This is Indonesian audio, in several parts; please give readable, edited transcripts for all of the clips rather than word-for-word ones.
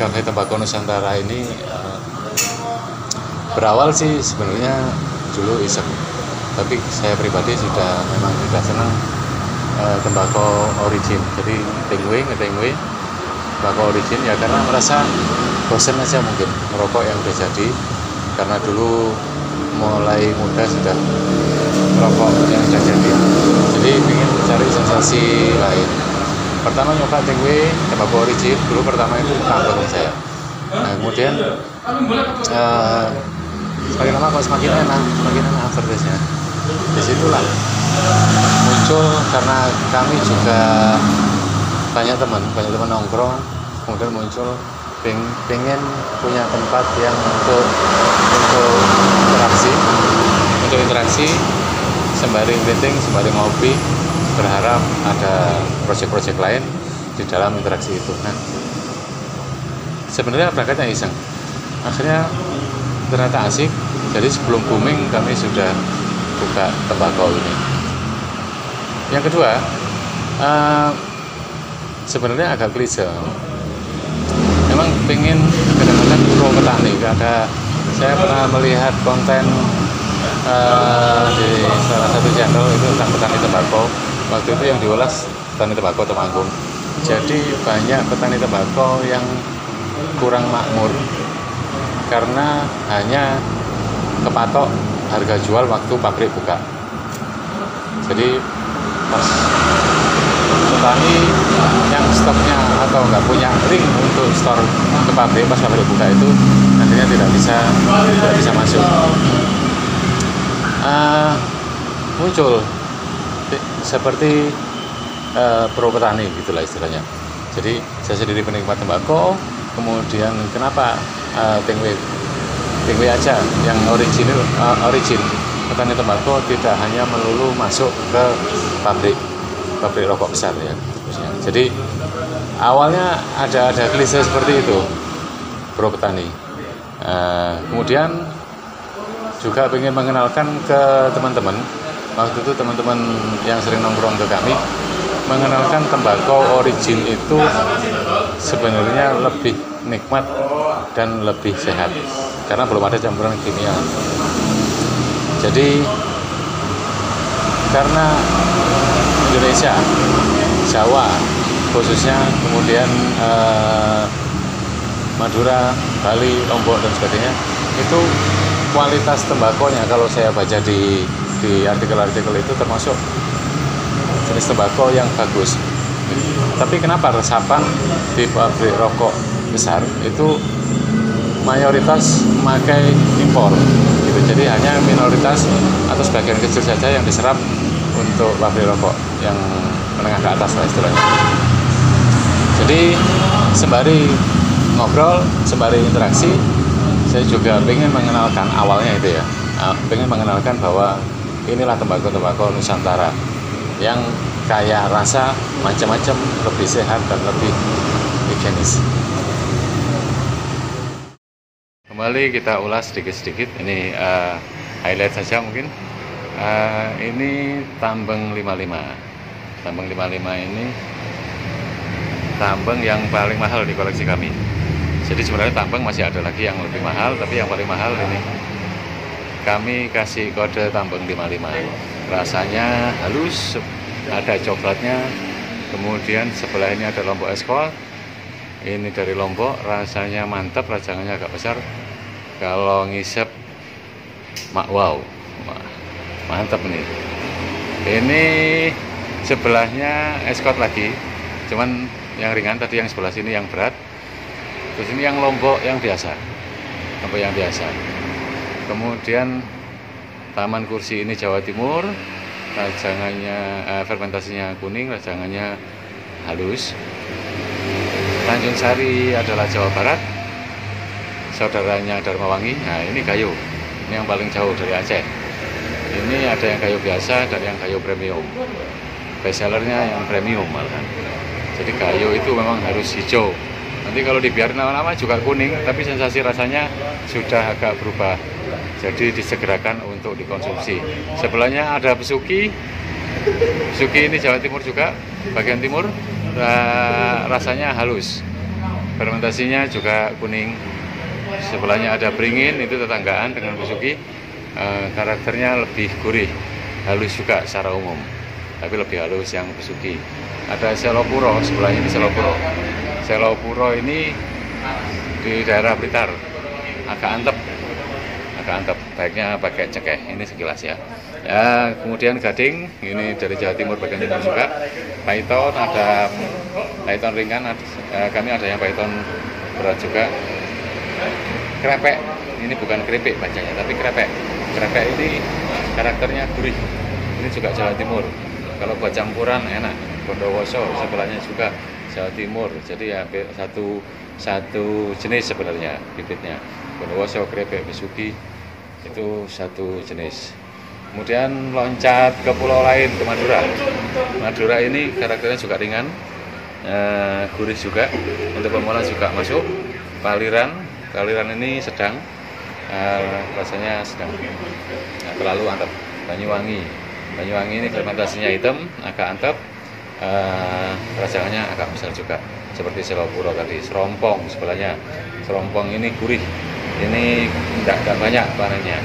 Kafe Tembakau Nusantara ini berawal sih sebenarnya dulu iseng, tapi saya pribadi memang sudah senang tembakau origin. Jadi ngetengwe tembakau origin ya karena merasa bosan aja mungkin merokok yang udah jadi, karena dulu mulai muda sudah merokok yang sudah jadi ingin mencari sensasi lain. Pertama nyoba tengwe tembakau origin dulu, pertama itu kampung saya. Nah kemudian semakin lama kok semakin enak aftertaste-nya. Disitulah muncul, karena kami juga banyak teman nongkrong, kemudian muncul pengen punya tempat yang untuk interaksi sembari meeting, sembari ngopi, berharap ada proyek-proyek lain di dalam interaksi itu. Nah sebenarnya berangkatnya iseng, akhirnya ternyata asik. Jadi sebelum booming kami sudah buka tembakau ini. Yang kedua, sebenarnya agak klise. Memang pengen kadang-kadang pro petani. Saya pernah melihat konten di salah satu channel itu tentang petani tembakau. Waktu itu yang diulas petani tembakau Temanggung. Jadi banyak petani tembakau yang kurang makmur karena hanya kepatok harga jual waktu pabrik buka. Jadi pas petani yang stoknya atau nggak punya ring untuk store ke pabrik pas pabrik buka itu nantinya tidak bisa masuk. Muncul seperti pro petani gitulah istilahnya. Jadi saya sendiri penikmat tembakau, kemudian kenapa tengwe aja yang origin petani tembakau tidak hanya melulu masuk ke pabrik rokok besar ya. Jadi awalnya ada klise seperti itu, pro petani. Kemudian juga ingin mengenalkan ke teman-teman. Waktu itu teman-teman yang sering nongkrong ke kami mengenalkan tembakau origin itu sebenarnya lebih nikmat dan lebih sehat karena belum ada campuran kimia. Jadi karena Indonesia, Jawa khususnya, kemudian Madura, Bali, Lombok dan sebagainya, itu kualitas tembakonya kalau saya baca di artikel-artikel itu termasuk jenis tembakau yang bagus. Tapi kenapa resapan di pabrik rokok besar itu mayoritas memakai impor gitu. Jadi hanya minoritas atau sebagian kecil saja yang diserap untuk pabrik rokok yang menengah ke atas lah istilahnya. Jadi sembari ngobrol, sembari interaksi, saya juga ingin mengenalkan awalnya itu ya, ingin mengenalkan bahwa inilah tembakau Nusantara yang kaya rasa, macam-macam, lebih sehat dan lebih higienis. Kembali kita ulas sedikit-sedikit. Ini highlight saja mungkin. Ini Tambeng 55. Tambeng 55 ini tambeng yang paling mahal di koleksi kami. Jadi sebenarnya tambeng masih ada lagi yang lebih mahal, tapi yang paling mahal ini kami kasih kode Tambeng 55. Rasanya halus, ada coklatnya. Kemudian sebelah ini ada Lombok Ekspor. Ini dari Lombok, rasanya mantap, rajangannya agak besar. Kalau ngisep, wow, mantap nih. Ini sebelahnya Ekspor lagi, cuman yang ringan tadi, yang sebelah sini yang berat. Terus ini yang Lombok yang biasa, apa yang biasa. Kemudian Taman Kursi ini Jawa Timur, rajangannya fermentasinya kuning, rajangannya halus. Tanjung Sari adalah Jawa Barat, saudaranya Dharmawangi. Nah ini kayu, ini yang paling jauh dari Aceh. Ini ada yang kayu biasa dan yang kayu premium. Best sellernya yang premium malahan. Jadi kayu itu memang harus hijau. Nanti kalau dibiarin lama-lama juga kuning, tapi sensasi rasanya sudah agak berubah. Jadi disegerakan untuk dikonsumsi. Sebelahnya ada Besuki. Besuki ini Jawa Timur juga, bagian timur. Rasanya halus. Fermentasinya juga kuning. Sebelahnya ada beringin, itu tetanggaan dengan besuki. Karakternya lebih gurih, halus juga secara umum, tapi lebih halus yang besuki. Ada selopuro, sebelahnya ini selopuro. Selopuro ini di daerah Blitar, agak antep, baiknya pakai cengkeh. Ini sekilas ya. Kemudian gading, ini dari Jawa Timur bagian timur juga. Python, ada python ringan, kami ada yang python berat juga. Krepek, ini bukan keripik bacanya, tapi krepek. Krepek ini karakternya gurih. Ini juga Jawa Timur. Kalau buat campuran enak. Bondowoso sebelahnya juga Jawa Timur. Jadi ya satu jenis sebenarnya bibitnya. Bondowoso, krepek, besuki itu satu jenis. Kemudian loncat ke pulau lain, ke Madura. Madura ini karakternya juga ringan, gurih juga. Untuk pemula juga masuk. Kaliran ini sedang, rasanya sedang, terlalu antep. Banyuwangi ini fermentasinya hitam, agak antep, rasanya agak besar juga. Seperti selopuro tadi. Serompong sebelahnya. Serompong ini gurih. Ini tidak banyak panennya.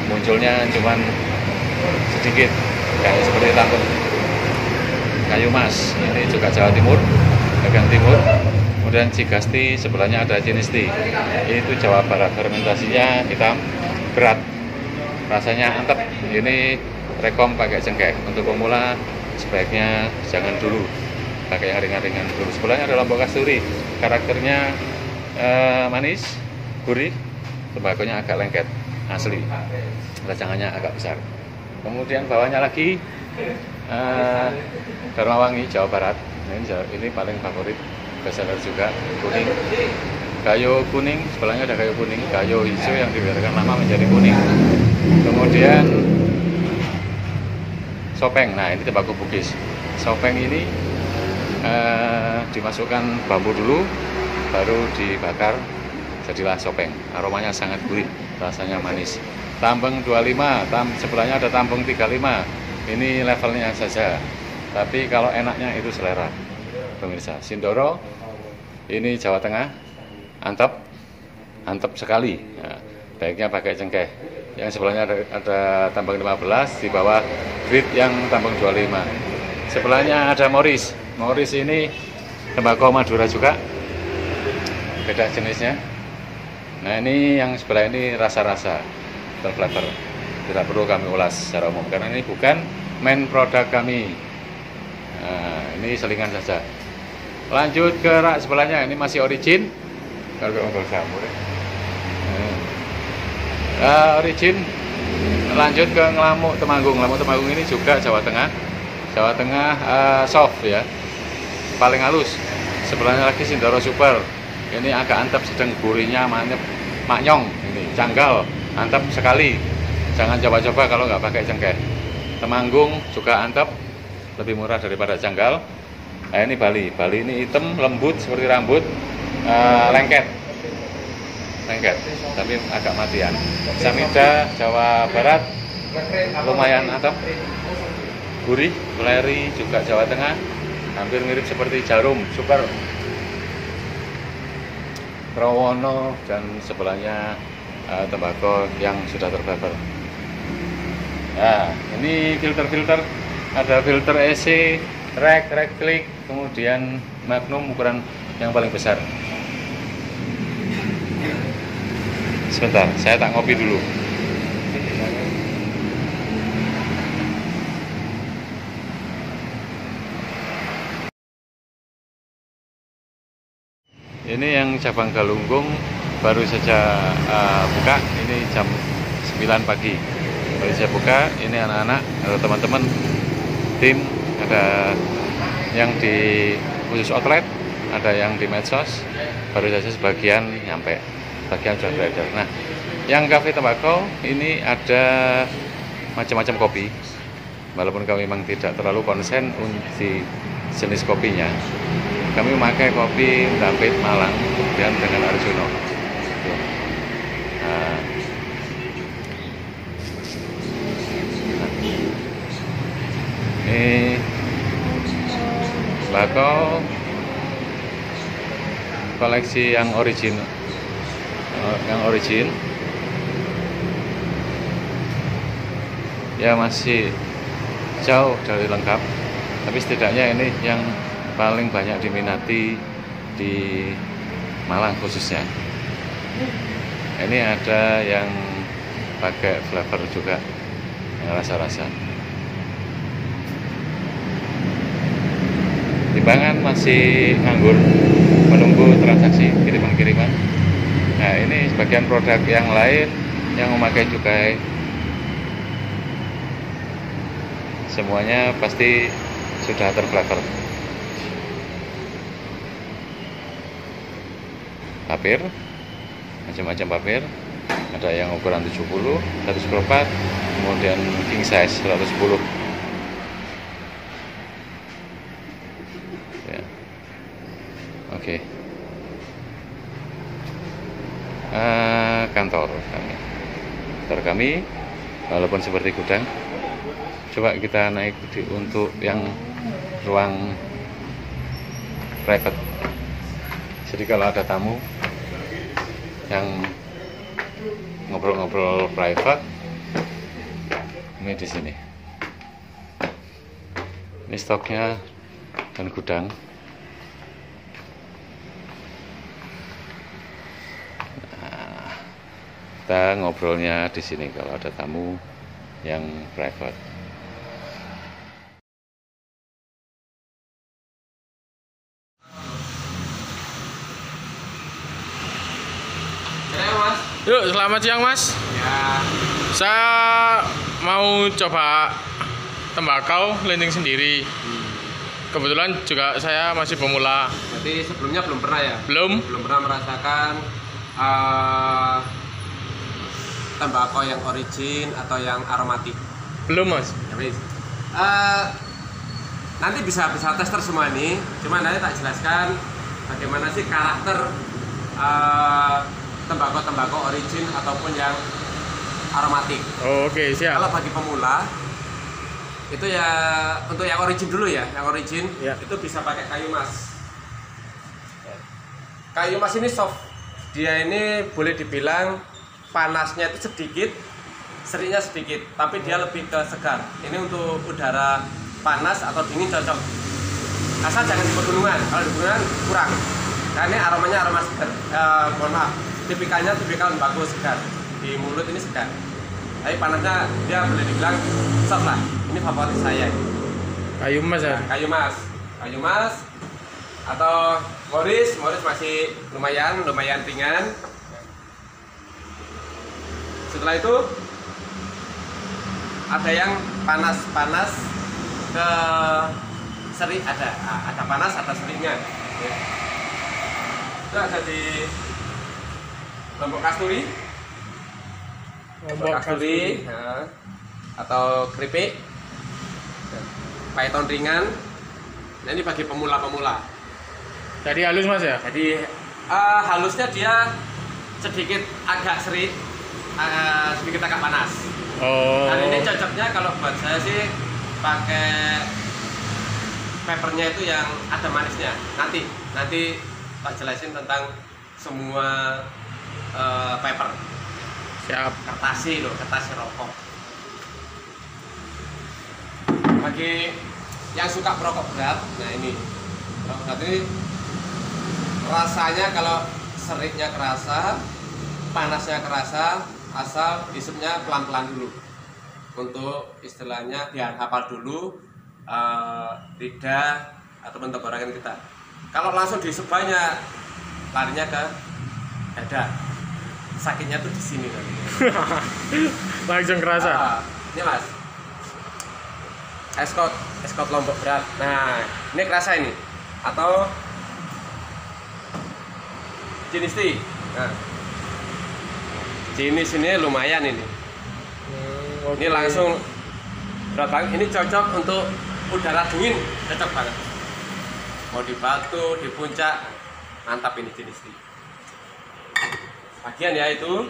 Munculnya cuman sedikit, kayak seperti tambang kayu mas. Ini juga Jawa Timur, bagian timur. Kemudian Cigasti, sebelahnya ada Cinisti. Itu Jawa Barat, fermentasinya hitam, berat, rasanya antep. Ini rekom pakai cengkeh. Untuk pemula sebaiknya jangan dulu, pakai yang ringan-ringan dulu. Sebelahnya ada Lombok Kasturi, karakternya manis, gurih, tembakonya agak lengket, asli, racangannya agak besar. Kemudian bawahnya lagi Dharmawangi, Jawa Barat. Ini paling favorit, bestseller juga, kuning. Kayu kuning, sebelahnya ada kayu kuning, kayu hijau yang dibiarkan lama menjadi kuning. Kemudian sopeng, nah ini tembakau Bugis. Sopeng ini dimasukkan bambu dulu, baru dibakar, jadilah sopeng. Aromanya sangat gurih, rasanya manis. Tambeng 25, sebelahnya ada tambeng 35. Ini levelnya saja, tapi kalau enaknya itu selera pemirsa. Sindoro, ini Jawa Tengah, antep sekali. Nah, baiknya pakai cengkeh. Yang sebelahnya ada tambang 15, di bawah grid yang tambang 25. Sebelahnya ada Morris. Morris ini tembakau Madura juga, beda jenisnya. Nah ini yang sebelah ini rasa-rasa flavor. Tidak perlu kami ulas secara umum karena ini bukan main produk kami. Nah, ini selingan saja. Lanjut ke rak sebelahnya, ini masih origin. Origin. Lanjut ke Ngelamuk Temanggung. Ngelamuk Temanggung ini juga Jawa Tengah. Jawa Tengah soft ya, paling halus. Sebelahnya lagi Sindoro Super. Ini agak antep, sedang gurihnya mantep, maknyong. Ini janggal, antep sekali. Jangan coba-coba kalau nggak pakai cengkeh. Temanggung juga antep, lebih murah daripada janggal. Nah ini Bali. Bali ini hitam, lembut seperti rambut, lengket, tapi agak matian. Samida Jawa Barat lumayan antep, gurih. Beleri juga Jawa Tengah, hampir mirip seperti Jarum Super. Rawono dan sebelahnya tembakau yang sudah terbabar. Nah, ini filter, ada filter EC, Rek Click, kemudian Magnum ukuran yang paling besar. Sebentar, saya tak ngopi dulu. Ini yang cabang Galunggung baru saja buka, ini jam 9 pagi. Baru saya buka, ini anak-anak atau teman-teman tim, ada yang di khusus outlet, ada yang di medsos, baru saja sebagian nyampe, bagian sudah beredar. Nah, yang kafe tembakau ini ada macam-macam kopi, walaupun kami memang tidak terlalu konsen di jenis kopinya. Kami memakai kopi Dampit Malang dan dengan Arjuno. Nah, ini tembakau koleksi yang origin, ya masih jauh dari lengkap, tapi setidaknya ini yang paling banyak diminati di Malang khususnya. Ini ada yang pakai flavor juga, yang rasa-rasa. Timbangan masih nganggur, menunggu transaksi kiriman-kiriman. Nah, ini sebagian produk yang lain yang memakai cukai. Semuanya pasti sudah terflavor. Papir, macam-macam papir. Ada yang ukuran 70, 104, kemudian king size 110. Ya. Oke. Kantor kami walaupun seperti gudang. Coba kita naik untuk yang ruang private. Jadi kalau ada tamu yang ngobrol-ngobrol private, ini di sini. Ini stoknya dan gudang. Nah, kita ngobrolnya di sini kalau ada tamu yang private. Yuk, selamat siang Mas. Ya. Saya mau coba tembakau landing sendiri. Kebetulan juga saya masih pemula. Berarti sebelumnya belum pernah ya? Belum pernah merasakan tembakau yang origin atau yang aromatik. Belum Mas. Ya, wis. Nanti bisa tester semua ini. Cuma nanti tak jelaskan bagaimana sih karakter tembakau origin ataupun yang aromatik. Oh, oke, siap. Kalau bagi pemula itu ya untuk yang origin dulu ya, yang origin ya. Itu bisa pakai kayu mas. Kayu mas ini soft, dia ini boleh dibilang panasnya itu sedikit, seriknya sedikit, tapi dia lebih ke segar. Ini untuk udara panas atau dingin cocok. Asal jangan di pegunungan, kalau di pegunungan kurang. Nah ini aromanya aroma segar, mohon maaf. Tipikal tembakau segar, di mulut ini segar, tapi panasnya dia boleh dibilang soft lah. Ini favorit saya. Kayu mas ya? Nah, kayu mas atau Morris masih lumayan ringan. Setelah itu ada yang panas ke seri, ada panas, ada seriknya. Itu ada di Lombok Kasturi, ya. Atau keripik, python ringan. Nah, ini bagi pemula. Jadi halus mas ya? Jadi halusnya dia sedikit agak serik, sedikit agak panas. Oh. Dan ini cocoknya kalau buat saya sih pakai peppernya itu yang ada manisnya. Nanti tak jelasin tentang semua paper. Siap. Kertas rokok. Bagi yang suka perokok berat, nah ini perokok berat ini rasanya kalau seriknya kerasa, panasnya kerasa, asal hisupnya pelan-pelan dulu. Untuk istilahnya biar hafal dulu lidah ataupun tenggorokan kita. Kalau langsung dihisap banyak, larinya ke dada. Sakitnya tuh di sini kan. Langsung kerasa. Ini mas, Escort Lombok berat. Nah, ini kerasa ini. Atau jenis tea. Nah, jenis ini lumayan ini. Okay. Ini langsung berat banget. Ini cocok untuk udara dingin, cocok banget. Mau di Batu, di Puncak, mantap ini jenis tea. Bagian ya itu.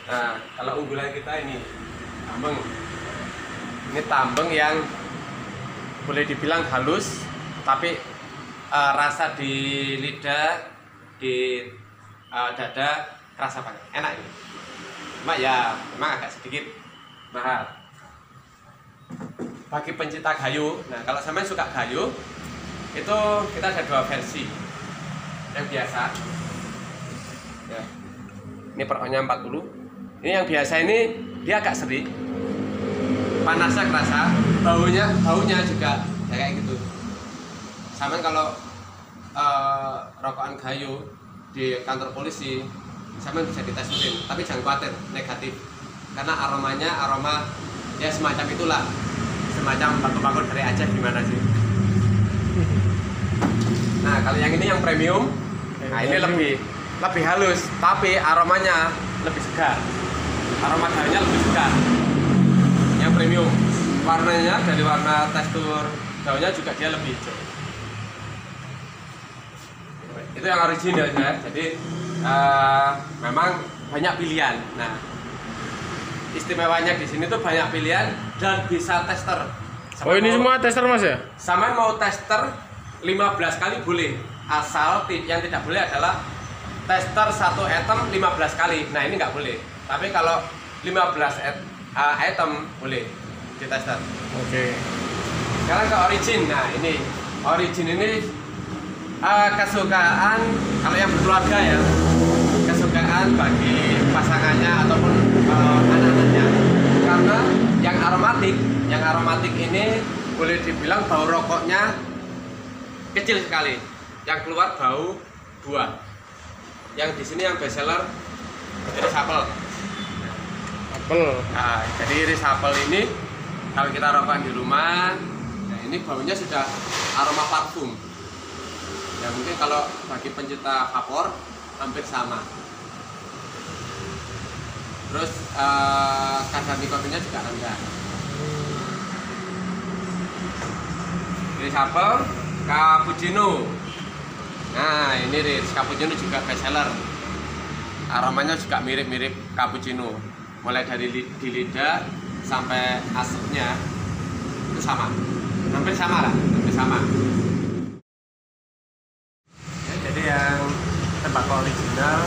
Nah, kalau unggulan kita ini tambeng. Ini tambeng yang boleh dibilang halus, tapi rasa di lidah di dada kerasa banget, enak ini. Cuma ya memang agak sedikit mahal. Bagi pencinta gayo, nah kalau sampai suka gayo, itu kita ada 2 versi. Yang biasa, ya, ini per ohnya 40. Ini yang biasa ini dia agak serik, panasnya kerasa, baunya juga ya kayak gitu. Sama kalau rokokan gayo di kantor polisi, sama bisa ditesturin, tapi jangan khawatir negatif, karena aroma ya semacam itulah, semacam batu-batu dari Aceh gimana sih. Nah kalau yang ini yang premium, nah ini lebih halus, tapi aromanya lebih segar, aroma gayonya lebih segar. Yang premium, warnanya dari warna tekstur daunnya juga dia lebih hijau. Itu yang original ya. Jadi memang banyak pilihan. Nah, istimewanya di sini tuh banyak pilihan dan bisa tester. Oh ini semua tester Mas ya? Sama mau tester 15 kali boleh, asal yang tidak boleh adalah tester 1 item 15 kali. Nah ini nggak boleh. Tapi kalau 15 item boleh ditester. Oke. Sekarang ke origin. Nah ini origin ini kesukaan kalau yang berkeluarga ya, kesukaan bagi pasangannya ataupun anak-anaknya, karena yang aromatik ini boleh dibilang bau rokoknya kecil sekali, yang keluar bau buah. Yang di sini yang best seller iris apel. Nah, jadi iris apel ini kalau kita rokok di rumah, nah ini baunya sudah aroma parfum. Ya mungkin kalau bagi pencinta vapor hampir sama. Terus kadar nikotinnya juga rendah. Iris apel, cappuccino. Nah ini iris cappuccino juga best seller. Aromanya juga mirip-mirip cappuccino. Mulai dari di lidah sampai asapnya itu sama. Hampir sama lah, hampir sama. Jadi yang tembakau original,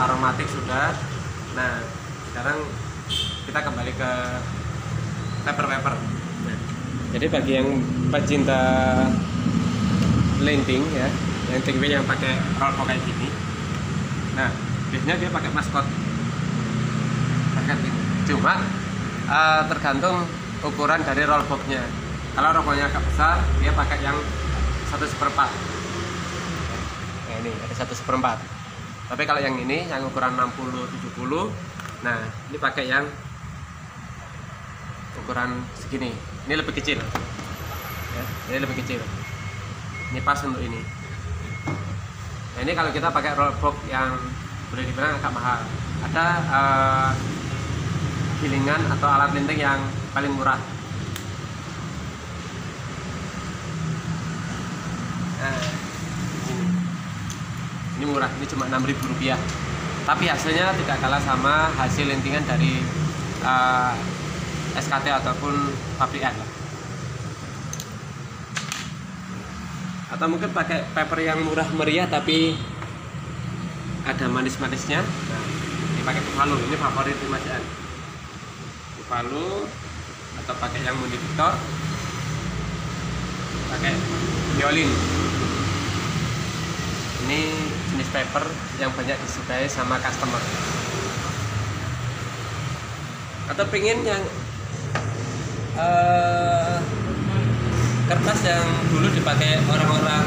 aromatik sudah. Nah sekarang kita kembali ke paper. Jadi bagi yang pecinta lenting ya, yang tinggi yang pakai rollbox kayak gini, nah biasanya dia pakai maskot. Cuma tergantung ukuran dari rollboxnya. Kalau rollboxnya agak besar, dia pakai yang 1/4. Ini ada 1/4. Tapi kalau yang ini yang ukuran 60-70, nah ini pakai yang ukuran segini. Ini lebih kecil ya, ini lebih kecil, ini pas untuk ini. Nah ini kalau kita pakai rollbox yang boleh dibilang agak mahal, ada gilingan atau alat linting yang paling murah. Nah ini murah, ini cuma Rp6.000, tapi hasilnya tidak kalah sama hasil lintingan dari SKT ataupun pabrikan lah. Atau mungkin pakai paper yang murah meriah tapi ada manis-manisnya. Nah, ini pakai Tuvalu, ini favorit Mas An. Tuvalu atau pakai yang Mundipictor, pakai Violin. Ini jenis paper yang banyak disukai sama customer. Atau pengen yang kertas yang dulu dipakai orang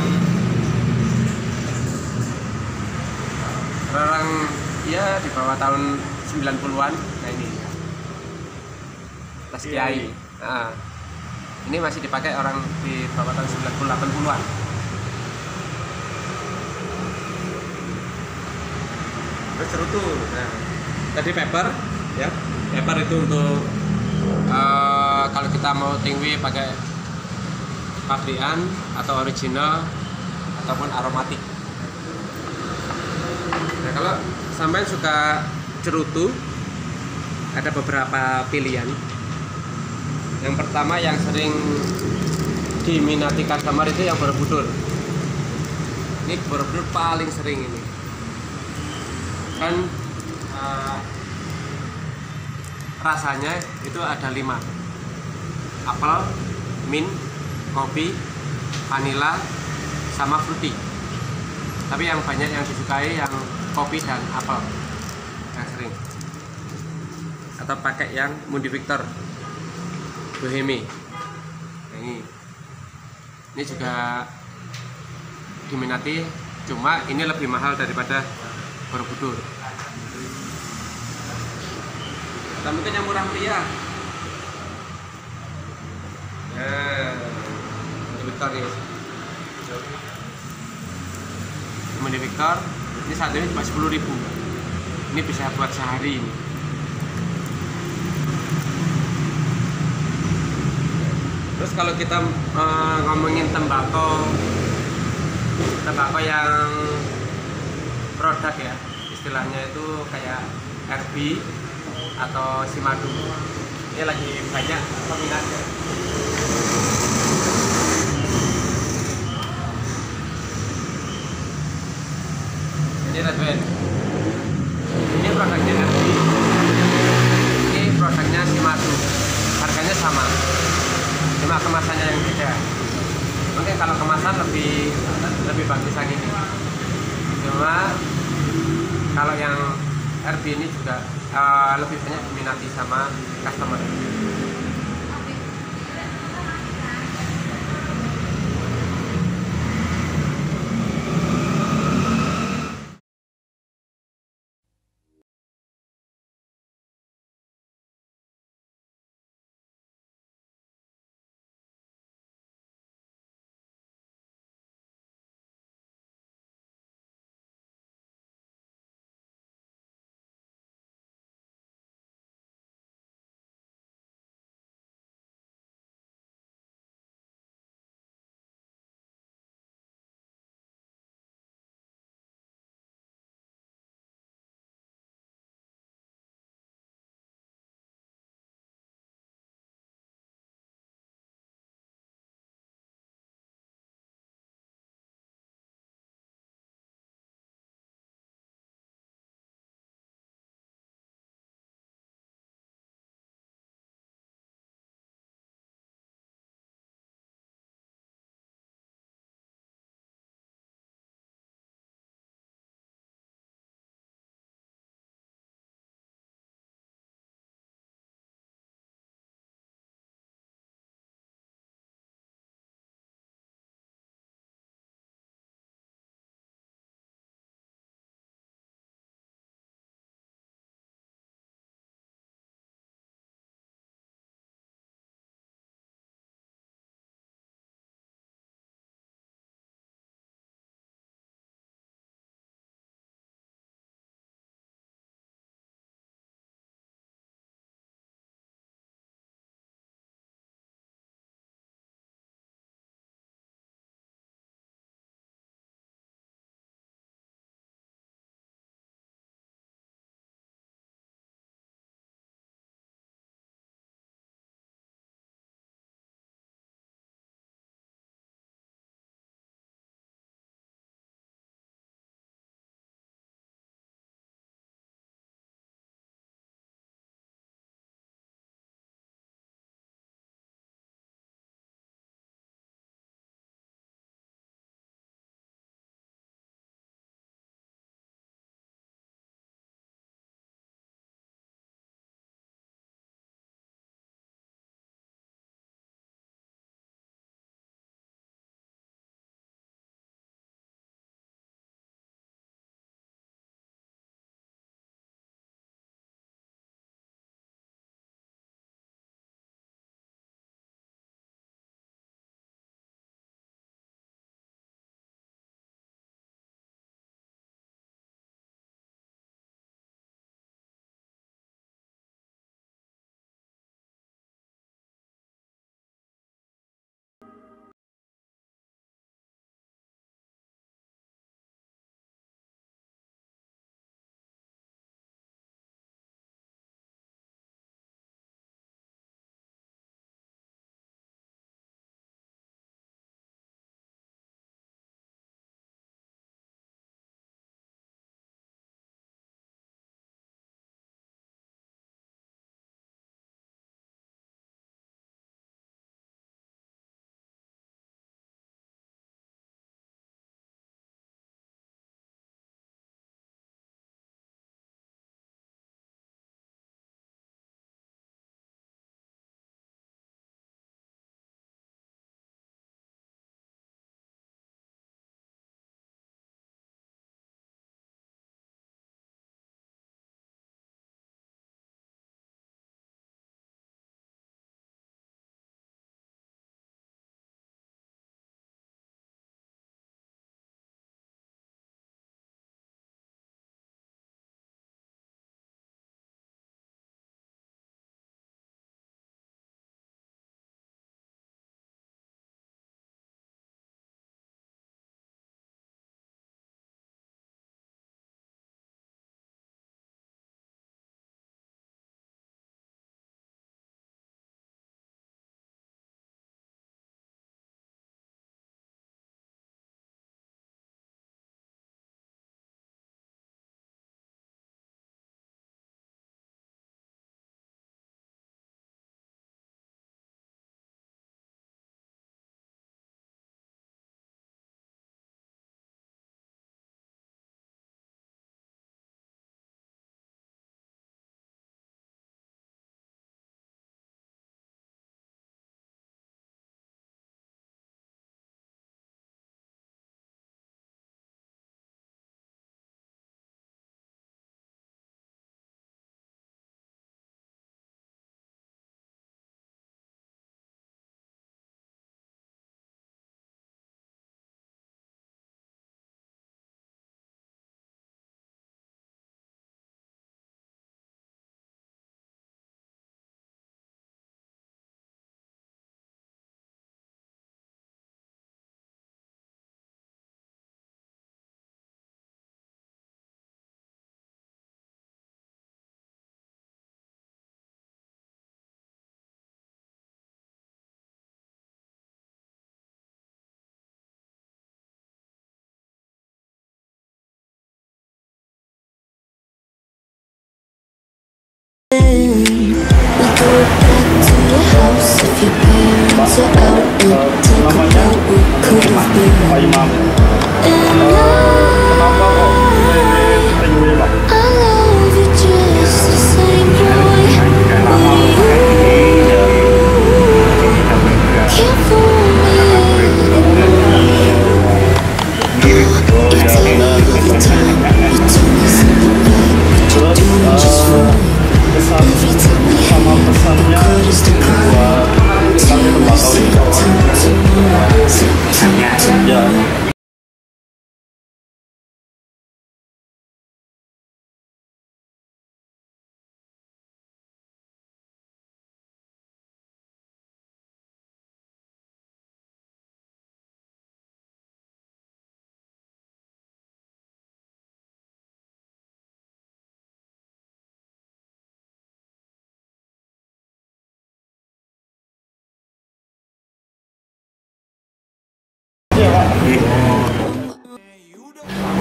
ya di bawah tahun 90-an. Nah ini tas kiai. Nah, ini masih dipakai orang di bawah tahun 90-80-an. Terus cerutu. Nah, tadi paper ya. Paper itu untuk kalau kita mau tinggi pakai pabrikan atau original ataupun aromatik. Nah kalau sampai suka cerutu, ada beberapa pilihan. Yang pertama yang sering diminati customer itu yang Borobudur. Ini Borobudur paling sering ini. Kan rasanya itu ada 5: apel, mint, kopi, vanila, sama fruity. Tapi yang banyak yang disukai yang kopi dan apel yang sering. Atau pakai yang Mundi Victor Boheme. Ini juga diminati, cuma ini lebih mahal daripada Borobudur. Atau mungkin yang murah meriah. Mundi Victor nih. Mundi Victor ini satunya cuma 10.000. Ini bisa buat sehari ini. Terus kalau kita ngomongin tembakau yang produk ya, istilahnya itu kayak RB atau Simadu. Ini lagi banyak peminatnya. Ini Red Band. Ini produknya RB. Ini produknya Simadu. Harganya sama. Cuma kemasannya yang beda. Mungkin kalau kemasan lebih bagus lagi ini. Cuma kalau yang RB ini juga lebih banyak diminati sama customer.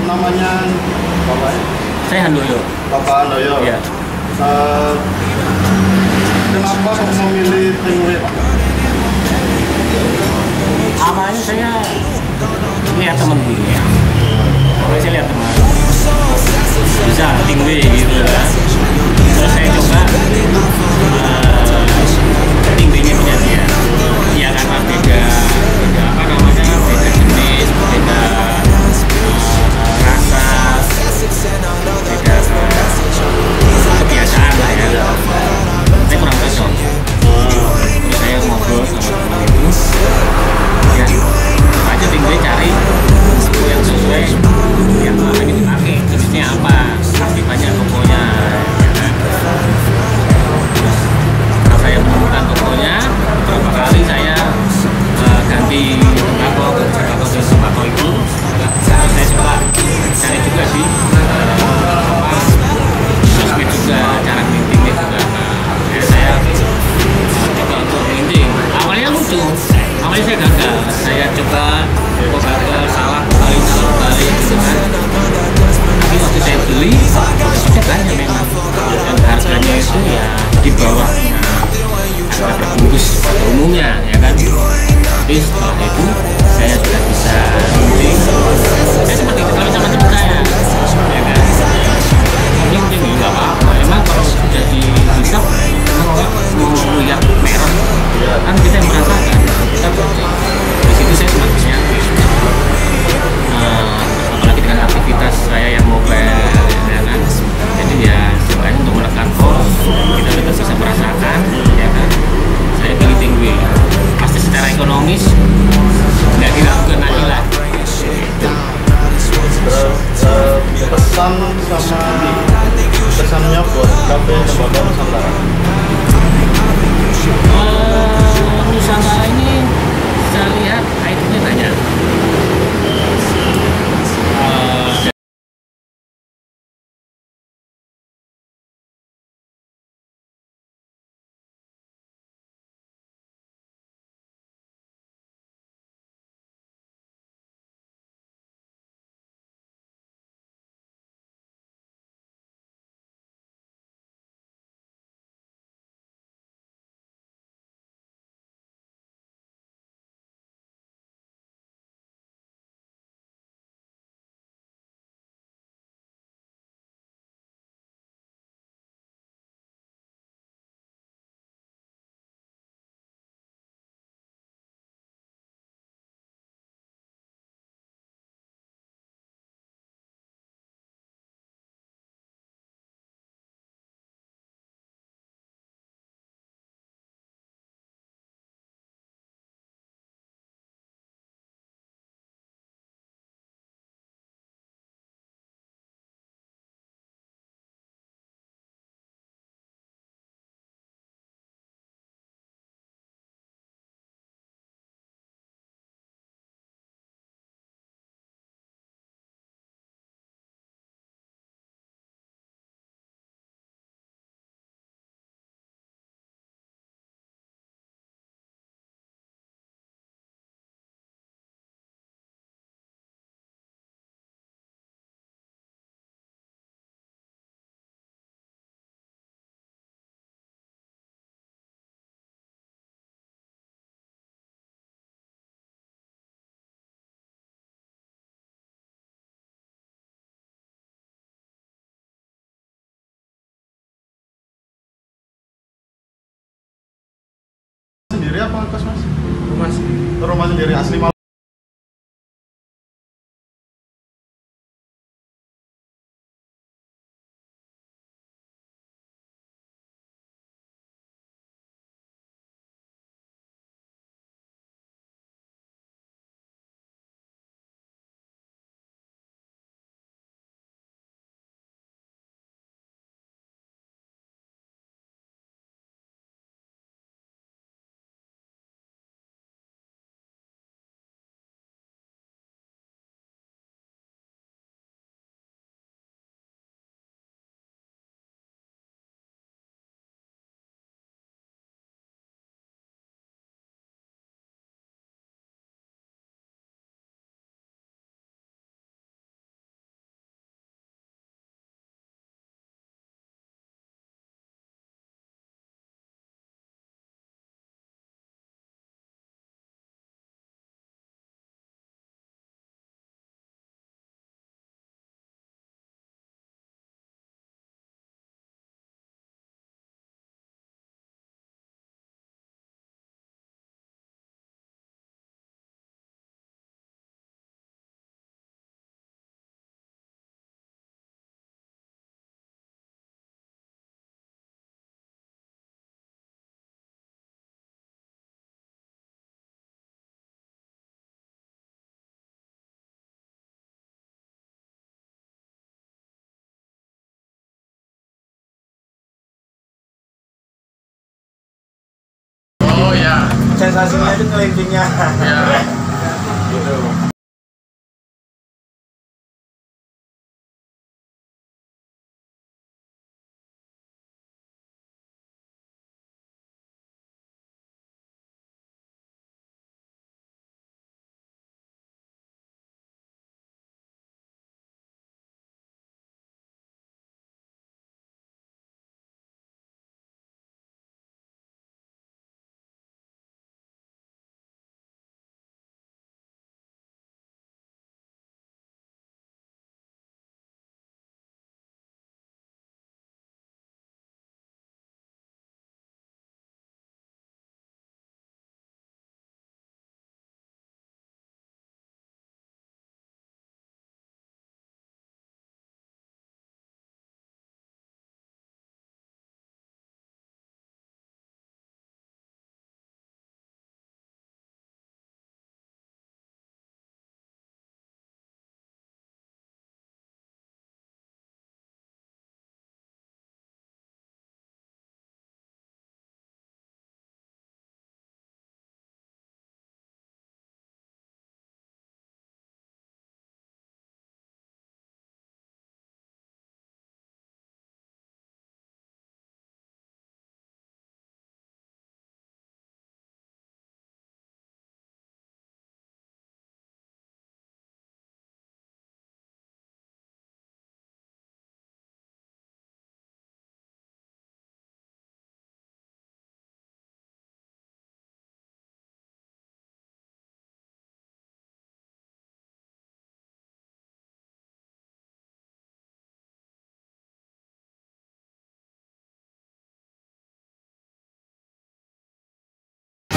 Namanya Bapak? Saya Handoyo. Bapak Handoyo. Iya. Kenapa kok memilih Tingwe, Pak? Awalnya saya lihat temen dulu ya. Awalnya saya lihat teman bisa tinggi gitu kan. Terus saya coba tingginya punya dia. Ya karena beda apa namanya, beda jenis, beda rasa, beda kebiasaan lah ya. Saya kurang cocok. Terus saya ngobrol sama teman itu. Ya, coba aja tinggi cari yang sesuai yang ingin dipakai, jenisnya apa, masih banyak tokonya ya kan? Setelah saya menemukan tokonya, beberapa kali saya ganti tembakau ke tembakau itu. Terus saya coba cari juga di sosmed juga, cara mintingnya juga. Ya, saya coba untuk minting. Awalnya lucu, awalnya saya gagal. Saya coba kok gagal, salah kembali gitu kan. Tapi waktu saya beli, sudah banyak memang, dan harganya itu ya di bawah harga terbungkus pada umumnya ya kan. Tapi setelah itu saya sudah bisa minting. Saya sempat diketahui sama teman saya ya kan, minting ya nggak apa-apa. Emang kalau sudah dihisap nggak mau lihat merah kan, kita yang merasakan kita di situ. Saya semakin yakin, apalagi dengan aktivitas saya yang mobile ya kan. Jadi ya selain untuk menekan kos, kita tetap bisa merasakan ya kan. Saya pilih tinggi pasti secara ekonomis nggak diragukan lagi lah gitu. Pesan sama kesannya buat kafe Tembakau Nusantara. Nusantara ini saya lihat itemnya banyak. Sendiri apa kos, Mas? Mas, Rumah sendiri asli Oh ya. Sensasinya itu ngelintingnya. Ya. Gitu.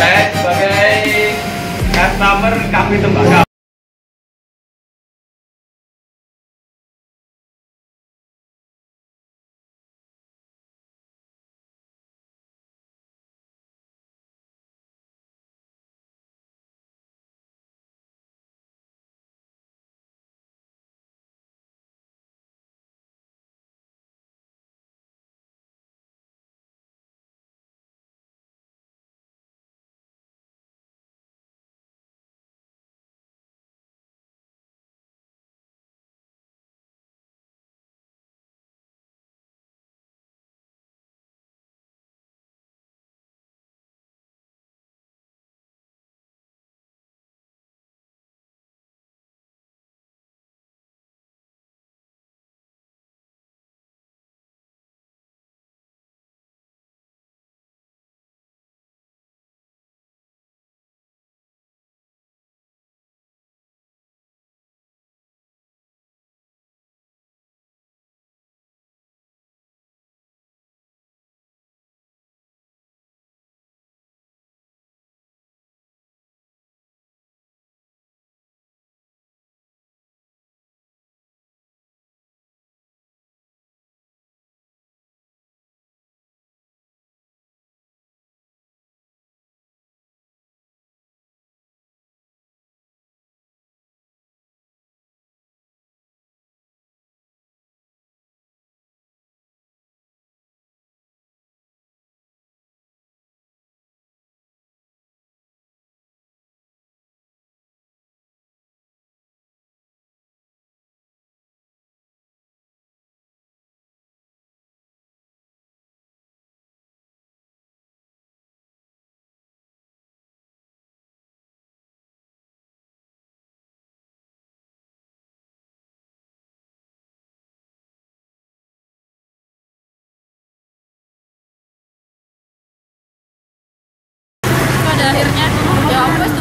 Saya sebagai customer kami tembakau. Pada akhirnya ya apa